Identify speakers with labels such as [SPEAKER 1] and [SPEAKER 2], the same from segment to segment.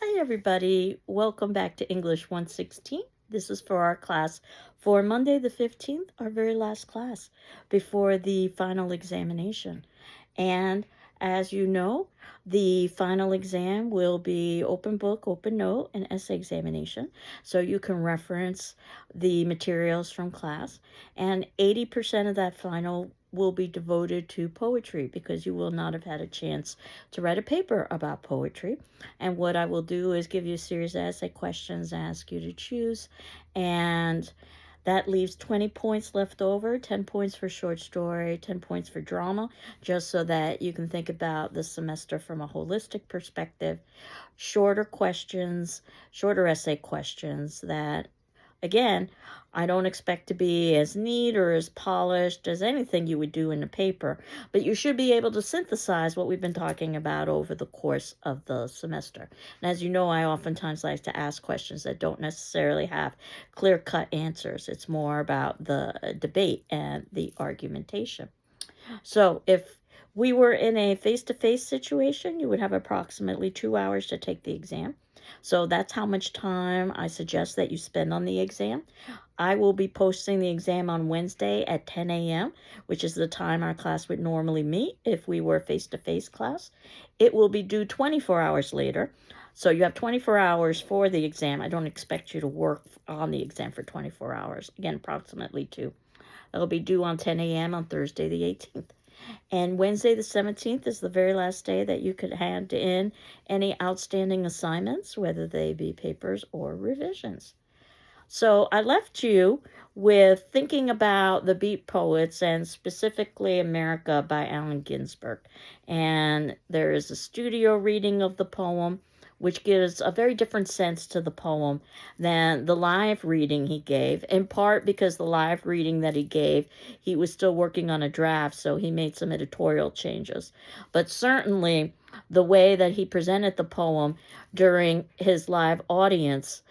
[SPEAKER 1] Hi, everybody. Welcome back to English 116. This is for our class for Monday the 15th, our very last class before the final examination. And as you know, the final exam will be open book, open note, and essay examination. So you can reference the materials from class. And 80% of that final will be devoted to poetry because you will not have had a chance to write a paper about poetry. And what I will do is give you a series of essay questions, ask you to choose, and that leaves 20 points left over, 10 points for short story, 10 points for drama, just so that you can think about the semester from a holistic perspective. Shorter questions, shorter essay questions that, again, I don't expect to be as neat or as polished as anything you would do in a paper, but you should be able to synthesize what we've been talking about over the course of the semester. And as you know, I oftentimes like to ask questions that don't necessarily have clear-cut answers. It's more about the debate and the argumentation. So if we were in a face-to-face situation, you would have approximately 2 hours to take the exam. So that's how much time I suggest that you spend on the exam. I will be posting the exam on Wednesday at 10 a.m., which is the time our class would normally meet if we were face-to-face class. It will be due 24 hours later. So you have 24 hours for the exam. I don't expect you to work on the exam for 24 hours. Again, approximately 2. It'll be due on 10 a.m. on Thursday the 18th. And Wednesday the 17th is the very last day that you could hand in any outstanding assignments, whether they be papers or revisions. So I left you with thinking about the beat poets and specifically America by Allen Ginsberg. And there is a studio reading of the poem, which gives a very different sense to the poem than the live reading he gave, in part because the live reading that he gave, he was still working on a draft, so he made some editorial changes. But certainly, the way that he presented the poem during his live audience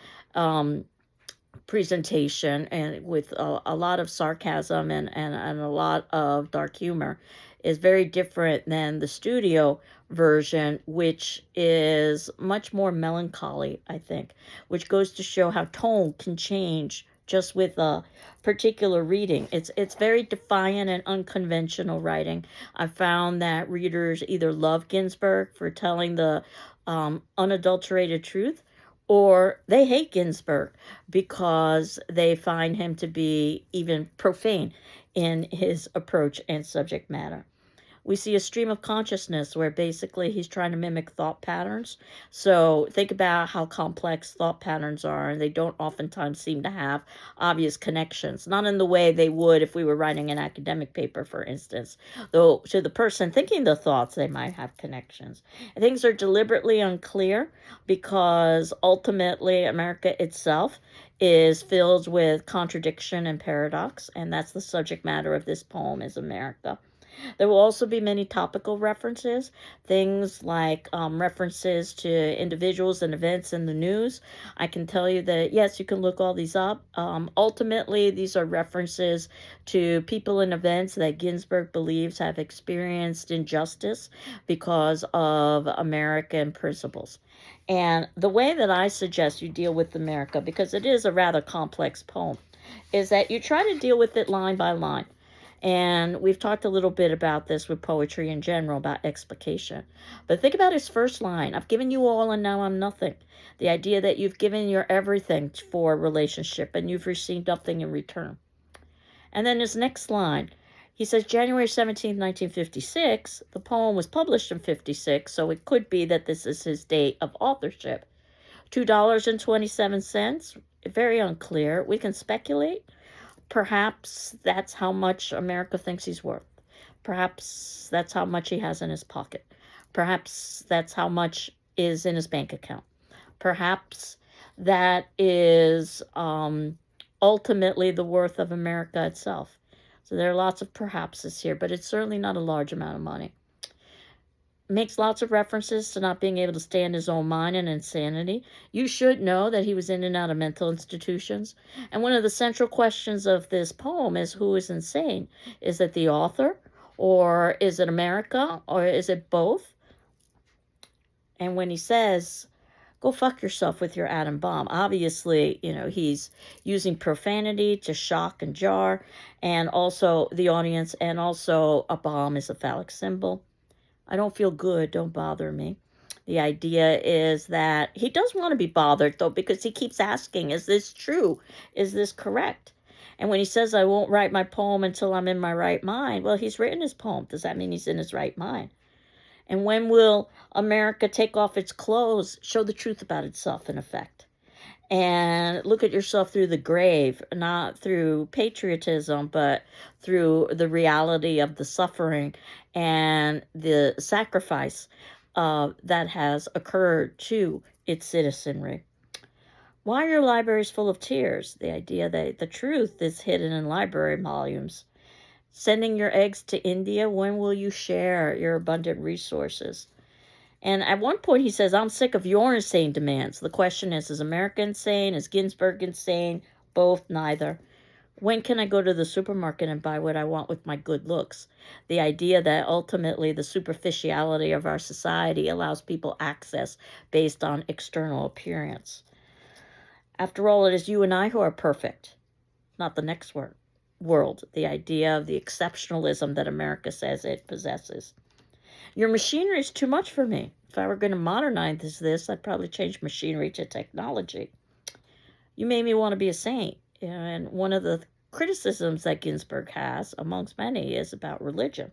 [SPEAKER 1] presentation and with a lot of sarcasm and a lot of dark humor is very different than the studio version, which is much more melancholy, I think, which goes to show how tone can change just with a particular reading. It's very defiant and unconventional writing. I found that readers either love Ginsberg for telling the unadulterated truth, or they hate Ginsberg because they find him to be even profane in his approach and subject matter. We see a stream of consciousness where basically he's trying to mimic thought patterns. So think about how complex thought patterns are, and they don't oftentimes seem to have obvious connections, not in the way they would if we were writing an academic paper, for instance. Though to the person thinking the thoughts, they might have connections. And things are deliberately unclear because ultimately America itself is filled with contradiction and paradox, and that's the subject matter of this poem is America. There will also be many topical references, things like references to individuals and events in the news. I can tell you that, yes, you can look all these up. Ultimately, these are references to people and events that Ginsberg believes have experienced injustice because of American principles. And the way that I suggest you deal with America, because it is a rather complex poem, is that you try to deal with it line by line. And we've talked a little bit about this with poetry in general, about explication. But think about his first line: I've given you all and now I'm nothing. The idea that you've given your everything for a relationship and you've received nothing in return. And then his next line, he says January 17th, 1956. The poem was published in 56, so it could be that this is his date of authorship. $2.27, very unclear. We can speculate. Perhaps that's how much America thinks he's worth. Perhaps that's how much he has in his pocket. Perhaps that's how much is in his bank account. Perhaps that is ultimately the worth of America itself. So there are lots of perhapses here, but it's certainly not a large amount of money. Makes lots of references to not being able to stay in his own mind and insanity. You should know that he was in and out of mental institutions. And one of the central questions of this poem is, who is insane? Is it the author? Or is it America? Or is it both? And when he says, Go fuck yourself with your atom bomb. Obviously, he's using profanity to shock and jar, and also the audience, and also a bomb is a phallic symbol. I don't feel good. Don't bother me. The idea is that he does want to be bothered, though, because he keeps asking, is this true? Is this correct? And when he says, I won't write my poem until I'm in my right mind, well, he's written his poem. Does that mean he's in his right mind? And when will America take off its clothes, show the truth about itself, in effect? And look at yourself through the grave, not through patriotism, but through the reality of the suffering and the sacrifice that has occurred to its citizenry. Why are your libraries full of tears? The idea that the truth is hidden in library volumes. Sending your eggs to India, when will you share your abundant resources? And at one point he says, I'm sick of your insane demands. The question is America insane? Is Ginsburg insane? Both, neither. When can I go to the supermarket and buy what I want with my good looks? The idea that ultimately the superficiality of our society allows people access based on external appearance. After all, it is you and I who are perfect, not the next world. The idea of the exceptionalism that America says it possesses. Your machinery is too much for me. If I were going to modernize this, I'd probably change machinery to technology. You made me want to be a saint. And one of the criticisms that Ginsburg has, amongst many, is about religion.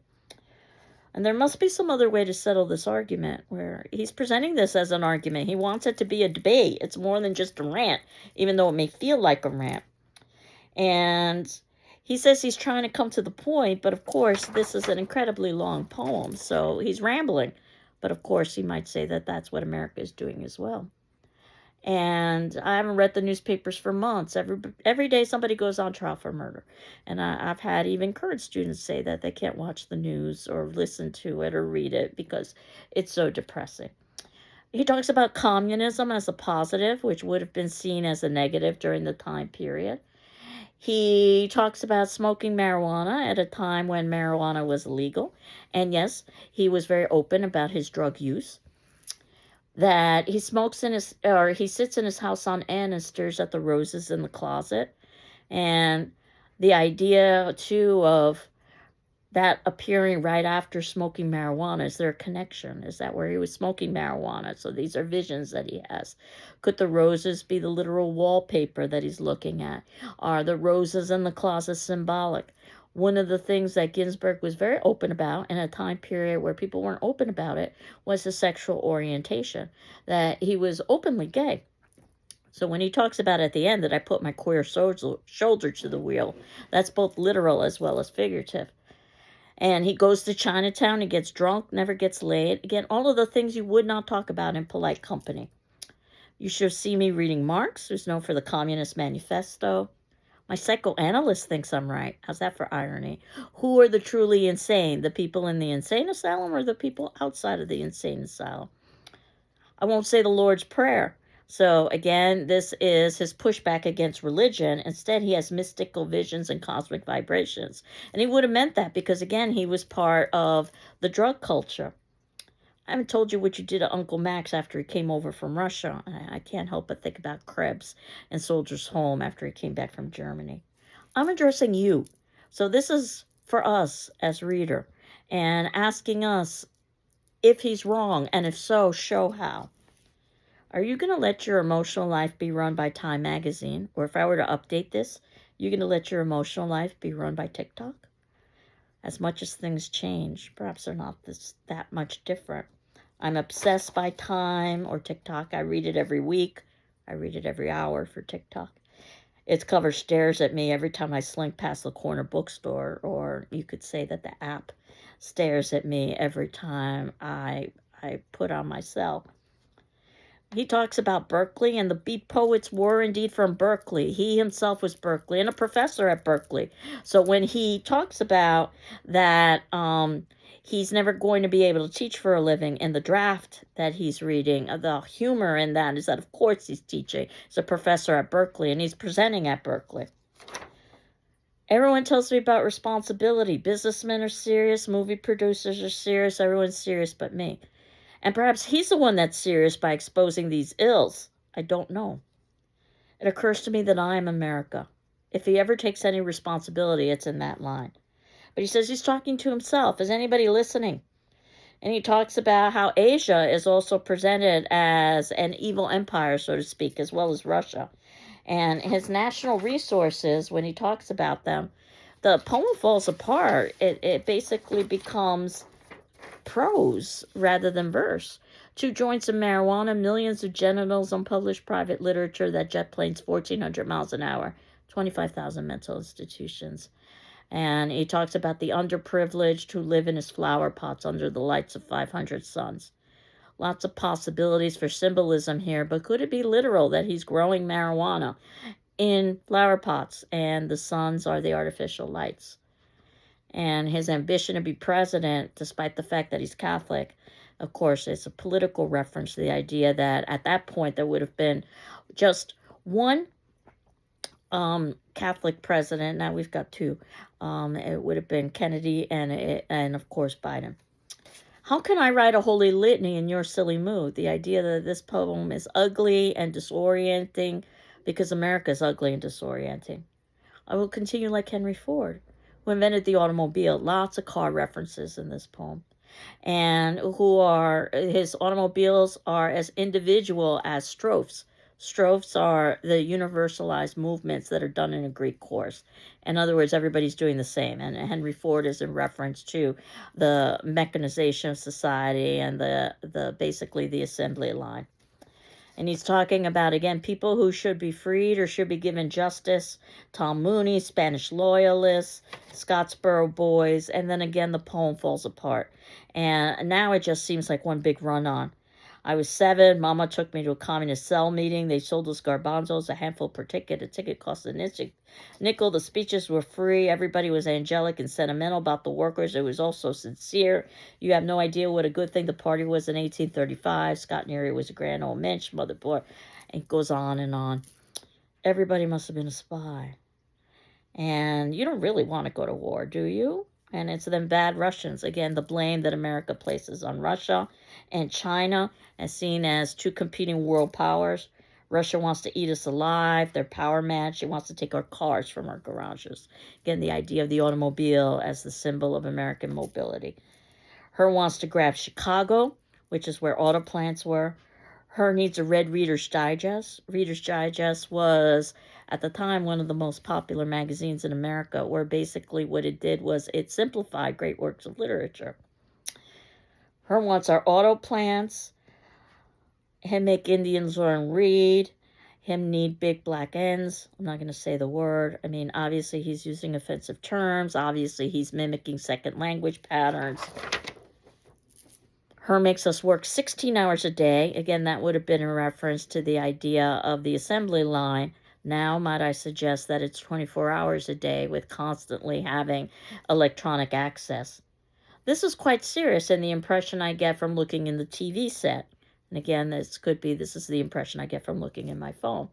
[SPEAKER 1] And there must be some other way to settle this argument, where he's presenting this as an argument. He wants it to be a debate. It's more than just a rant, even though it may feel like a rant. And he says he's trying to come to the point, but of course, this is an incredibly long poem, so he's rambling. But of course, he might say that that's what America is doing as well. And I haven't read the newspapers for months. Every day somebody goes on trial for murder. And I've had even current students say that they can't watch the news or listen to it or read it because it's so depressing. He talks about communism as a positive, which would have been seen as a negative during the time period. He talks about smoking marijuana at a time when marijuana was illegal. And yes, he was very open about his drug use. That he he sits in his house on end and stares at the roses in the closet. And the idea, too, of that appearing right after smoking marijuana. Is there a connection? Is that where he was smoking marijuana? So these are visions that he has. Could the roses be the literal wallpaper that he's looking at? Are the roses in the closet symbolic? One of the things that Ginsburg was very open about in a time period where people weren't open about it was his sexual orientation, that he was openly gay. So when he talks about at the end that I put my queer shoulder to the wheel, that's both literal as well as figurative. And he goes to Chinatown, he gets drunk, never gets laid. Again, all of the things you would not talk about in polite company. You should see me reading Marx, who's known for the Communist Manifesto. My psychoanalyst thinks I'm right. How's that for irony? Who are the truly insane? The people in the insane asylum or the people outside of the insane asylum? I won't say the Lord's Prayer. So again, this is his pushback against religion. Instead, he has mystical visions and cosmic vibrations. And he would have meant that because, again, he was part of the drug culture. I haven't told you what you did to Uncle Max after he came over from Russia. I can't help but think about Krebs and Soldier's Home after he came back from Germany. I'm addressing you. So this is for us as reader and asking us if he's wrong, and if so, show how. Are you going to let your emotional life be run by Time Magazine? Or if I were to update this, you're going to let your emotional life be run by TikTok? As much as things change, perhaps they're not that much different. I'm obsessed by Time or TikTok. I read it every week. I read it every hour for TikTok. Its cover stares at me every time I slink past the corner bookstore, or you could say that the app stares at me every time I put on my cell. He talks about Berkeley, and the Beat Poets were indeed from Berkeley. He himself was Berkeley and a professor at Berkeley. So when he talks about that he's never going to be able to teach for a living in the draft that he's reading, the humor in that is that, of course, he's teaching. He's a professor at Berkeley, and he's presenting at Berkeley. Everyone tells me about responsibility. Businessmen are serious. Movie producers are serious. Everyone's serious but me. And perhaps he's the one that's serious by exposing these ills. I don't know. It occurs to me that I am America. If he ever takes any responsibility, it's in that line. But he says he's talking to himself. Is anybody listening? And he talks about how Asia is also presented as an evil empire, so to speak, as well as Russia. And his national resources, when he talks about them, the poem falls apart. It basically becomes prose rather than verse. 2 joints of marijuana, millions of genitals, unpublished private literature, that jet planes 1,400 miles an hour, 25,000 mental institutions. And he talks about the underprivileged who live in his flower pots under the lights of 500 suns. Lots of possibilities for symbolism here, but could it be literal that he's growing marijuana in flower pots and the suns are the artificial lights? And his ambition to be president, despite the fact that he's Catholic, of course, it's a political reference to the idea that at that point there would have been just one Catholic president. Now we've got two. It would have been Kennedy and of course Biden. How can I write a holy litany in your silly mood? The idea that this poem is ugly and disorienting because America is ugly and disorienting. I will continue like Henry Ford, who invented the automobile. Lots of car references in this poem. And his automobiles are as individual as strophes. Strophes are the universalized movements that are done in a Greek chorus. In other words, everybody's doing the same. And Henry Ford is in reference to the mechanization of society and the basically the assembly line. And he's talking about, again, people who should be freed or should be given justice. Tom Mooney, Spanish loyalists, Scottsboro boys, and then again the poem falls apart. And now it just seems like one big run-on. I was 7. Mama took me to a communist cell meeting. They sold us garbanzos, a handful per ticket. A ticket cost a nickel. The speeches were free. Everybody was angelic and sentimental about the workers. It was also sincere. You have no idea what a good thing the party was in 1835. Scott Neary was a grand old mensch, mother boy. It goes on and on. Everybody must have been a spy. And you don't really want to go to war, do you? And it's them bad Russians. Again, the blame that America places on Russia and China as seen as two competing world powers. Russia wants to eat us alive. Their power match. It wants to take our cars from our garages. Again, the idea of the automobile as the symbol of American mobility. Her wants to grab Chicago, which is where auto plants were. Her needs a red Reader's Digest. Reader's Digest was, at the time, one of the most popular magazines in America, where basically what it did was it simplified great works of literature. Her wants are auto plants. Him make Indians learn read. Him need big black ends. I'm not going to say the word. I mean, obviously he's using offensive terms. Obviously he's mimicking second language patterns. Her makes us work 16 hours a day. Again, that would have been in reference to the idea of the assembly line. Now, might I suggest that it's 24 hours a day with constantly having electronic access. This is quite serious in the impression I get from looking in the TV set. And again, this is the impression I get from looking in my phone.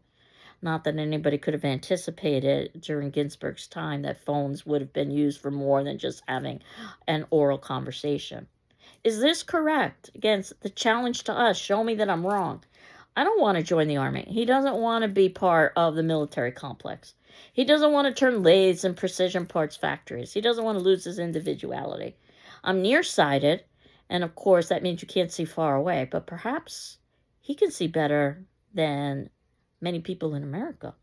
[SPEAKER 1] Not that anybody could have anticipated during Ginsburg's time that phones would have been used for more than just having an oral conversation. Is this correct? Again, the challenge to us, show me that I'm wrong. I don't want to join the army. He doesn't want to be part of the military complex. He doesn't want to turn lathes and precision parts factories. He doesn't want to lose his individuality. I'm nearsighted, and of course that means you can't see far away, but perhaps he can see better than many people in America.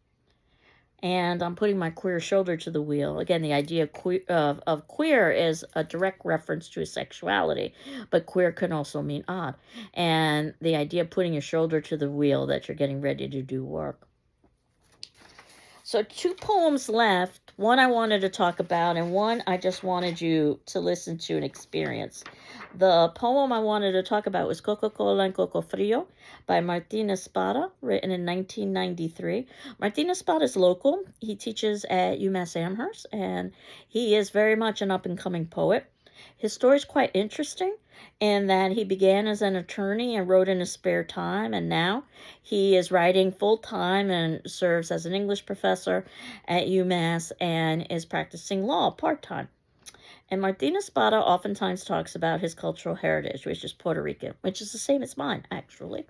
[SPEAKER 1] And I'm putting my queer shoulder to the wheel. Again, the idea of queer is a direct reference to his sexuality, but queer can also mean odd. And the idea of putting your shoulder to the wheel that you're getting ready to do work. So 2 poems left. One I wanted to talk about, and one I just wanted you to listen to and experience. The poem I wanted to talk about was Coca-Cola and Coco Frio by Martin Espada, written in 1993. Martin Espada is local. He teaches at UMass Amherst, and he is very much an up-and-coming poet. His story is quite interesting in that he began as an attorney and wrote in his spare time, and now he is writing full-time and serves as an English professor at UMass and is practicing law part-time. And Martin Espada oftentimes talks about his cultural heritage, which is Puerto Rican, which is the same as mine, actually.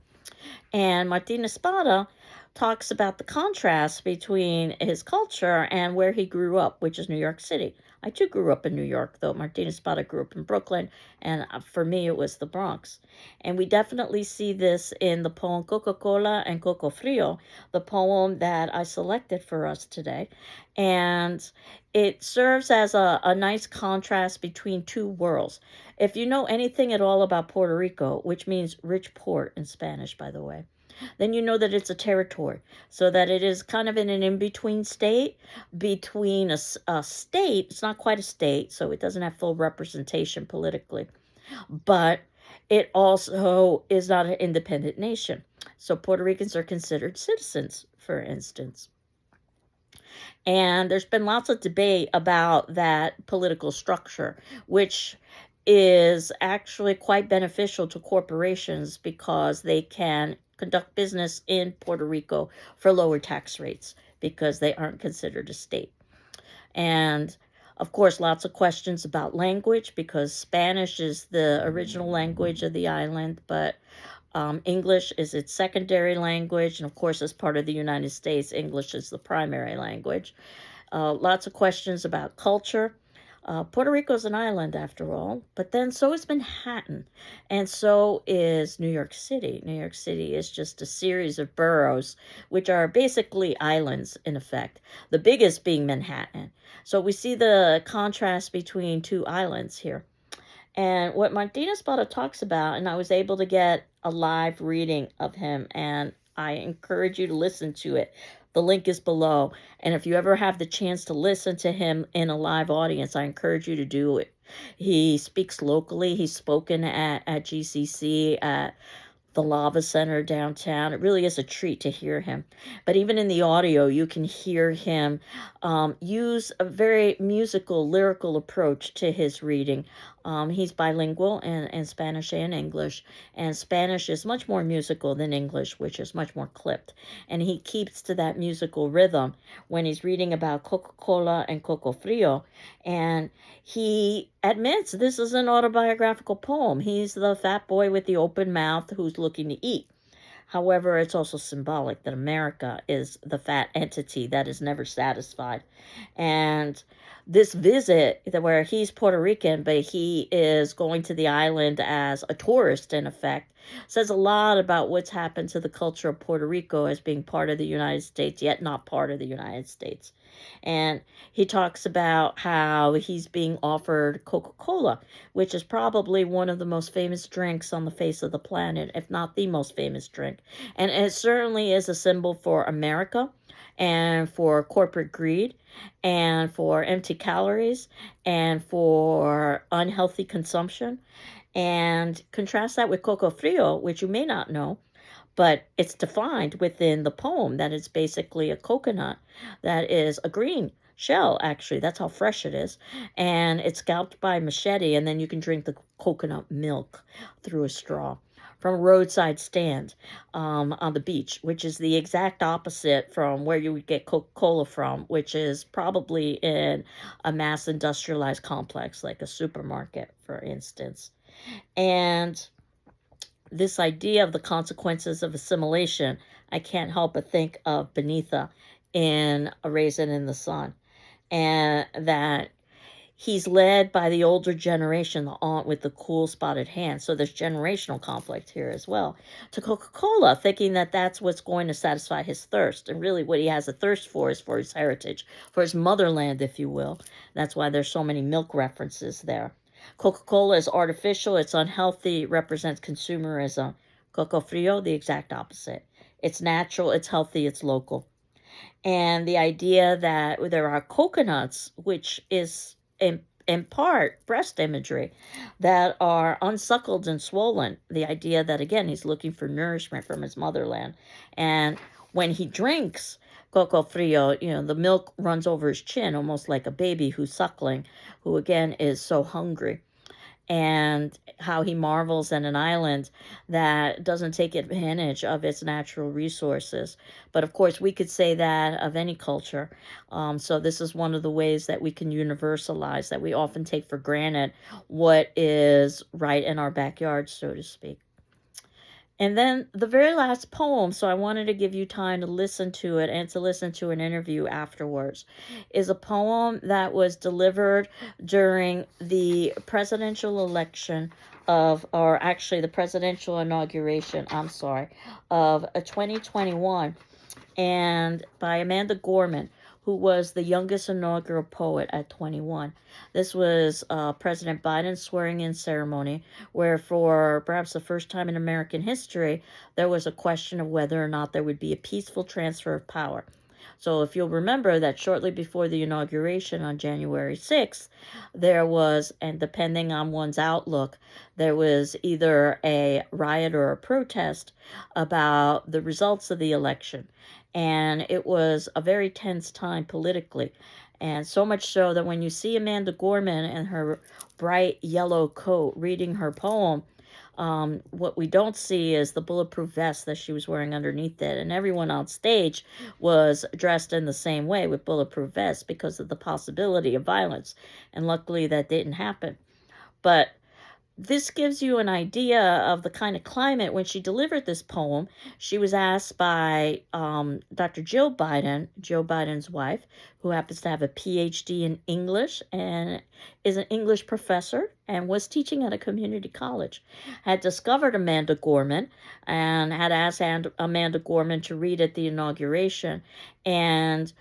[SPEAKER 1] And Martin Espada talks about the contrast between his culture and where he grew up, which is New York City. I too grew up in New York, though Martin Espada grew up in Brooklyn, and for me it was the Bronx. And we definitely see this in the poem Coca-Cola and Coco Frio, the poem that I selected for us today. And it serves as a nice contrast between two worlds. If you know anything at all about Puerto Rico, which means rich port in Spanish, by the way, then you know that it's a territory. So that it is kind of in an in between state between a state. It's not quite a state, so it doesn't have full representation politically, but it also is not an independent nation. So Puerto Ricans are considered citizens, for instance. And there's been lots of debate about that political structure, which is actually quite beneficial to corporations because they can conduct business in Puerto Rico for lower tax rates because they aren't considered a state. And of course, lots of questions about language because Spanish is the original language of the island, but English is its secondary language. And of course, as part of the United States, English is the primary language. Lots of questions about culture. Puerto Rico is an island after all, but then so is Manhattan, and so is New York City. New York City is just a series of boroughs, which are basically islands in effect, the biggest being Manhattan. So we see the contrast between two islands here. And what Martin Espada talks about, and I was able to get a live reading of him, and I encourage you to listen to it. The link is below. And if you ever have the chance to listen to him in a live audience, I encourage you to do it. He speaks locally. He's spoken at GCC, at the Lava Center downtown. It really is a treat to hear him. But even in the audio, you can hear him use a very musical, lyrical approach to his reading. He's bilingual in Spanish and English, and Spanish is much more musical than English, which is much more clipped. And he keeps to that musical rhythm when he's reading about Coca-Cola and Coco Frio. And he admits this is an autobiographical poem. He's the fat boy with the open mouth who's looking to eat. However, it's also symbolic that America is the fat entity that is never satisfied. And this visit, where he's Puerto Rican, but he is going to the island as a tourist, in effect, says a lot about what's happened to the culture of Puerto Rico as being part of the United States, yet not part of the United States. And he talks about how he's being offered Coca-Cola, which is probably one of the most famous drinks on the face of the planet, if not the most famous drink. And it certainly is a symbol for America and for corporate greed and for empty calories and for unhealthy consumption. And contrast that with Coco Frio, which you may not know, but it's defined within the poem that it's basically a coconut that is a green shell, actually. That's how fresh it is. And it's scalped by machete, and then you can drink the coconut milk through a straw from a roadside stand on the beach, which is the exact opposite from where you would get Coca-Cola from, which is probably in a mass industrialized complex like a supermarket, for instance. And this idea of the consequences of assimilation, I can't help but think of Beneatha in A Raisin in the Sun, and that he's led by the older generation, the aunt with the cool spotted hand. So there's generational conflict here as well. To Coca-Cola, thinking that that's what's going to satisfy his thirst. And really what he has a thirst for is for his heritage, for his motherland, if you will. That's why there's so many milk references there. Coca-Cola is artificial, it's unhealthy, it represents consumerism. Coco Frio, the exact opposite. It's natural, it's healthy, it's local. And the idea that there are coconuts, which is in part breast imagery, that are unsuckled and swollen. The idea that, again, he's looking for nourishment from his motherland. And when he drinks Coco Frio, the milk runs over his chin, almost like a baby who's suckling, who, again, is so hungry. and how he marvels at an island that doesn't take advantage of its natural resources. But of course, we could say that of any culture. So this is one of the ways that we can universalize that we often take for granted what is right in our backyard, so to speak. And then the very last poem, so I wanted to give you time to listen to it and to listen to an interview afterwards, is a poem that was delivered during the presidential election or actually the presidential inauguration, I'm sorry, of 2021, and by Amanda Gorman, who was the youngest inaugural poet at 21. This was President Biden's swearing in ceremony, where for perhaps the first time in American history, there was a question of whether or not there would be a peaceful transfer of power. So, if you'll remember that shortly before the inauguration on January 6th, there was, and depending on one's outlook, there was either a riot or a protest about the results of the election. And it was a very tense time politically. And so much so that when you see Amanda Gorman in her bright yellow coat reading her poem, what we don't see is the bulletproof vest that she was wearing underneath it. And everyone on stage was dressed in the same way with bulletproof vests because of the possibility of violence. And luckily that didn't happen. But this gives you an idea of the kind of climate. When she delivered this poem, she was asked by Dr. Jill Biden, Joe Biden's wife, who happens to have a PhD in English and is an English professor and was teaching at a community college, had discovered Amanda Gorman and had asked Amanda Gorman to read at the inauguration. And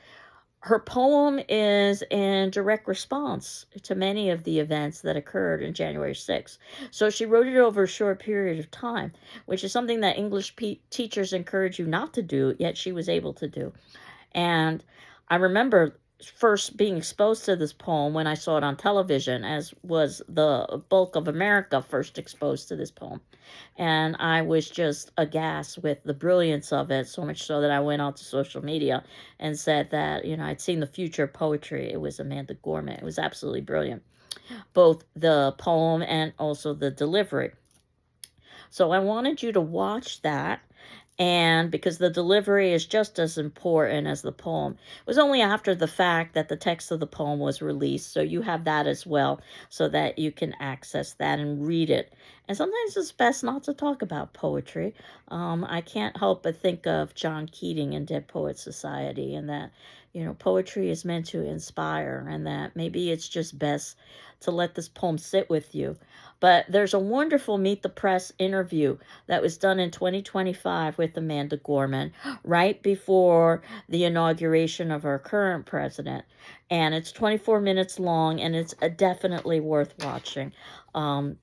[SPEAKER 1] her poem is in direct response to many of the events that occurred in January 6th. So she wrote it over a short period of time, which is something that English teachers encourage you not to do, yet she was able to do. And I remember first being exposed to this poem when I saw it on television, as was the bulk of America first exposed to this poem. And I was just aghast with the brilliance of it, so much so that I went onto social media and said that, I'd seen the future of poetry. It was Amanda Gorman. It was absolutely brilliant, both the poem and also the delivery. So I wanted you to watch that, and because the delivery is just as important as the poem. It was only after the fact that the text of the poem was released, so you have that as well, so that you can access that and read it. And sometimes it's best not to talk about poetry. I can't help but think of John Keating in Dead Poets Society, and that, poetry is meant to inspire, and that maybe it's just best to let this poem sit with you. But there's a wonderful Meet the Press interview that was done in 2025 with Amanda Gorman right before the inauguration of our current president. And it's 24 minutes long, and it's definitely worth watching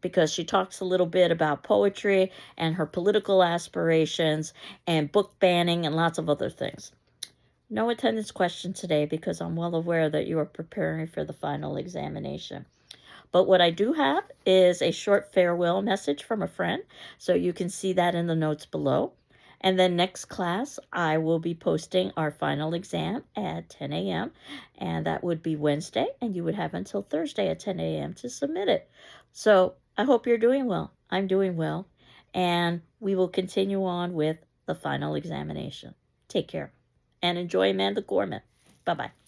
[SPEAKER 1] because she talks a little bit about poetry and her political aspirations and book banning and lots of other things. No attendance question today because I'm well aware that you are preparing for the final examination. But what I do have is a short farewell message from a friend, so you can see that in the notes below. And then next class, I will be posting our final exam at 10 a.m., and that would be Wednesday, and you would have until Thursday at 10 a.m. to submit it. So I hope you're doing well. I'm doing well, and we will continue on with the final examination. Take care, and enjoy Amanda Gorman. Bye-bye.